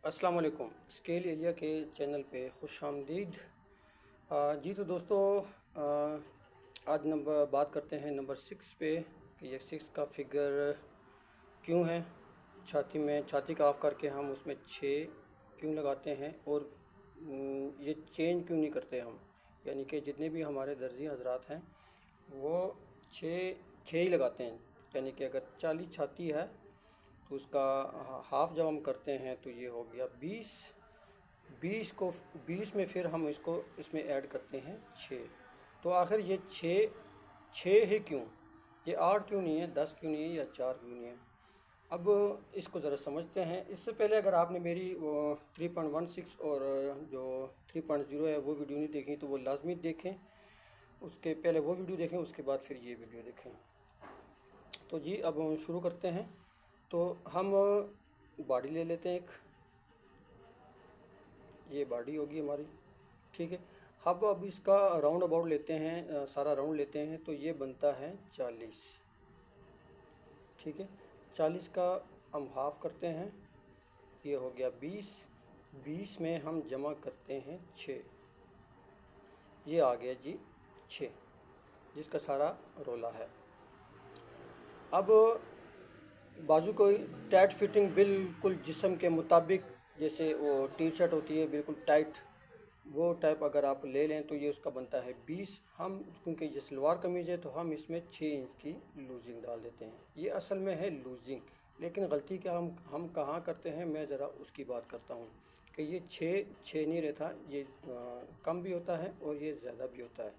अस्सलाम वालेकुम। Scale area के चैनल पे खुश आमदीद। जी तो दोस्तों, आज नंबर बात करते हैं नंबर 6 पे कि ये 6 का फिगर क्यों है। छाती में छाती का ऑफ करके हम उसमें 6 क्यों लगाते हैं और ये चेंज क्यों नहीं करते हम, यानी कि जितने भी हमारे दर्जी हजरात हैं वो 6 6 ही लगाते हैं। यानी कि अगर 40 छाती है तो उसका हाफ जब हम करते हैं तो ये हो गया 20। 20 को 20 में फिर हम इसको इसमें ऐड करते हैं 6। तो आखिर ये 6 ही क्यों, ये 8 क्यों नहीं है, 10 क्यों नहीं है या 4 क्यों नहीं है। अब इसको ज़रा समझते हैं। इससे पहले अगर आपने मेरी वो 3.16 और जो 3.0 है वो वीडियो नहीं देखी तो वो लाजमी देखें। उसके पहले वो वीडियो देखें, उसके बाद फिर ये वीडियो देखें। तो जी अब हम शुरू करते हैं। तो हम बॉडी ले लेते हैं एक, ये बॉडी होगी हमारी, ठीक है। अब इसका राउंड अबाउट लेते हैं, सारा राउंड लेते हैं तो ये बनता है 40, ठीक है। 40 का हम हाफ करते हैं, ये हो गया 20। 20 में हम जमा करते हैं 6, ये आ गया जी 6, जिसका सारा रोला है। अब बाजू को टाइट फिटिंग बिल्कुल जिस्म के मुताबिक, जैसे वो टी शर्ट होती है बिल्कुल टाइट, वो टाइप अगर आप ले लें तो ये उसका बनता है 20। हम क्योंकि ये सलवार कमीज़ है तो हम इसमें 6 इंच की लूजिंग डाल देते हैं। ये असल में है लूजिंग, लेकिन गलती क्या हम कहाँ करते हैं, मैं ज़रा उसकी बात करता हूँ कि ये 6 नहीं रहता, ये कम भी होता है और ये ज़्यादा भी होता है।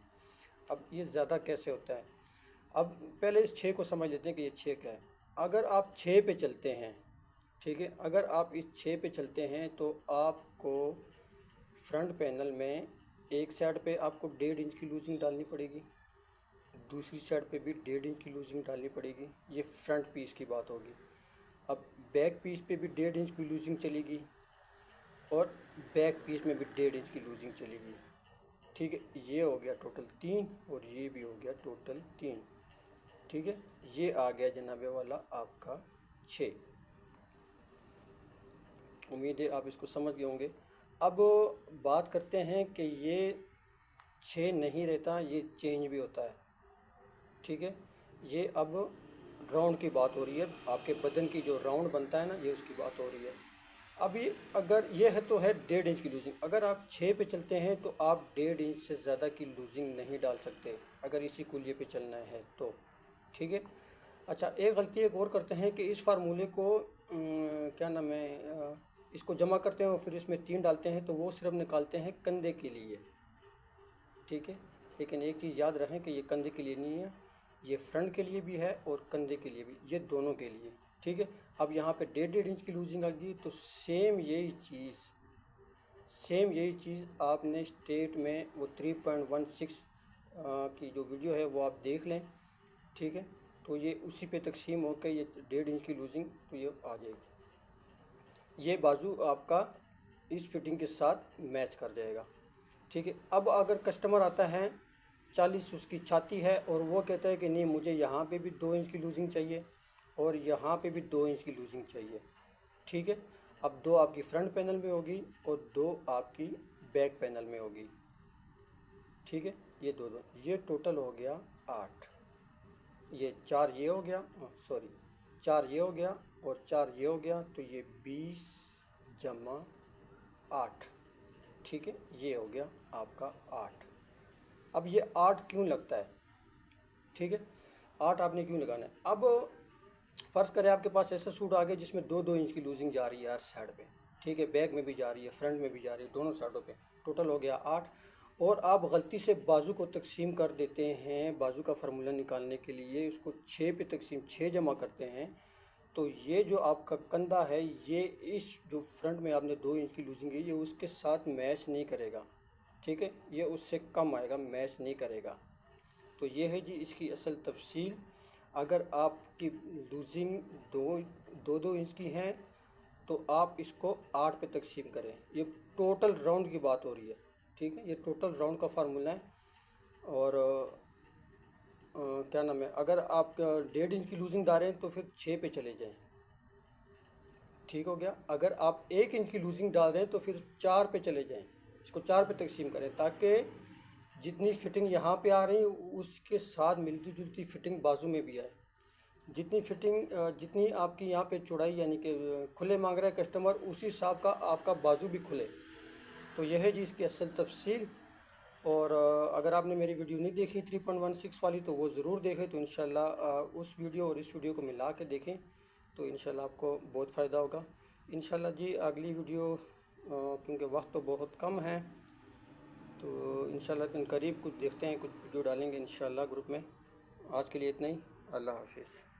अब ये ज़्यादा कैसे होता है, अब पहले इस 6 को समझ लेते हैं कि ये 6 क्या है। अगर आप 6 पे चलते हैं, ठीक है, अगर आप इस 6 पे चलते हैं तो आपको फ्रंट पैनल में एक साइड पे आपको 1.5 इंच की लूजिंग डालनी पड़ेगी, दूसरी साइड पे भी 1.5 इंच की लूजिंग डालनी पड़ेगी। ये फ्रंट पीस की बात होगी। अब बैक पीस पे भी 1.5 इंच की लूजिंग चलेगी और बैक पीस में भी 1.5 इंच की लूजिंग चलेगी, ठीक है। ये हो गया टोटल 3 और ये भी हो गया टोटल 3, ठीक है। ये आ गया जनाबे वाला आपका 6। उम्मीद है आप इसको समझ गए होंगे। अब बात करते हैं कि ये 6 नहीं रहता, ये चेंज भी होता है, ठीक है। ये अब राउंड की बात हो रही है, आपके बदन की जो राउंड बनता है ना, ये उसकी बात हो रही है। अभी अगर ये है तो है 1.5 इंच की लूजिंग, अगर आप 6 पे चलते हैं तो आप 1.5 इंच से ज़्यादा की लूजिंग नहीं डाल सकते अगर इसी कुलिये पे चलना है तो, ठीक है। अच्छा, एक गलती एक और करते हैं कि इस फार्मूले को क्या नाम है, इसको जमा करते हैं और फिर इसमें 3 डालते हैं तो वो सिर्फ निकालते हैं कंधे के लिए, ठीक है। लेकिन एक चीज़ याद रखें कि ये कंधे के लिए नहीं है, ये फ्रंट के लिए भी है और कंधे के लिए भी, ये दोनों के लिए, ठीक है। अब यहाँ पे 1.5 इंच की लूजिंग आ गई तो सेम यही चीज़ आपने स्टेट में वो 3.16 की जो वीडियो है वो आप देख लें, ठीक है। तो ये उसी पे तकसीम होकर ये 1.5 इंच की लूजिंग तो ये आ जाएगी। ये बाजू आपका इस फिटिंग के साथ मैच कर जाएगा, ठीक है। अब अगर कस्टमर आता है 40 उसकी छाती है और वो कहता है कि नहीं मुझे यहाँ पे भी 2 इंच की लूजिंग चाहिए और यहाँ पे भी 2 इंच की लूजिंग चाहिए, ठीक है। अब 2 आपकी फ्रंट पैनल में होगी और 2 आपकी बैक पैनल में होगी, ठीक है। ये दो ये टोटल हो गया 8। ये 4 ये हो गया, सॉरी 4 ये हो गया और 4 ये हो गया तो ये 20 जमा 8, ठीक है। ये हो गया आपका 8। अब ये 8 क्यों लगता है, ठीक है, 8 आपने क्यों लगाना है। अब फ़र्ज़ करें आपके पास ऐसा सूट आ गया जिसमें 2-2 इंच की लूजिंग जा रही है हर साइड पे, ठीक है, बैक में भी जा रही है, फ्रंट में भी जा रही है, दोनों साइडों पे, टोटल हो गया 8। और आप गलती से बाजू को तकसीम कर देते हैं, बाजू का फार्मूला निकालने के लिए उसको 6 पे तकसीम 6 जमा करते हैं तो ये जो आपका कंधा है ये इस जो फ्रंट में आपने 2 इंच की लूजिंग है ये उसके साथ मैच नहीं करेगा, ठीक है, ये उससे कम आएगा, मैच नहीं करेगा। तो ये है जी इसकी असल तफसील। अगर आपकी लूजिंग दो दो इंच की हैं तो आप इसको 8 पे तकसीम करें। ये टोटल राउंड की बात हो रही है, ठीक है, ये टोटल राउंड का फार्मूला है। और क्या नाम है, अगर आप 1.5 इंच की लूजिंग डाल रहे हैं तो फिर 6 पे चले जाएं, ठीक हो गया। अगर आप 1 इंच की लूजिंग डाल रहे हैं तो फिर 4 पे चले जाएं, इसको 4 पे तकसीम करें, ताकि जितनी फिटिंग यहाँ पे आ रही है उसके साथ मिलती जुलती फिटिंग बाजू में भी आए। जितनी फिटिंग जितनी आपकी यहाँ पे चौड़ाई यानी कि खुले मांग रहा है कस्टमर, उसी हिसाब का आपका बाजू भी खुले। तो यह है जी इसकी असल तफसील। और अगर आपने मेरी वीडियो नहीं देखी 3.16 वाली तो वो ज़रूर देखें। तो इंशाल्लाह उस वीडियो और इस वीडियो को मिला के देखें तो इंशाल्लाह आपको बहुत फ़ायदा होगा। इंशाल्लाह जी अगली वीडियो क्योंकि वक्त तो बहुत कम है, तो इंशाल्लाह इन करीब कुछ देखते हैं, कुछ वीडियो डालेंगे इंशाल्लाह ग्रुप में। आज के लिए इतना ही। अल्लाह हाफिज़।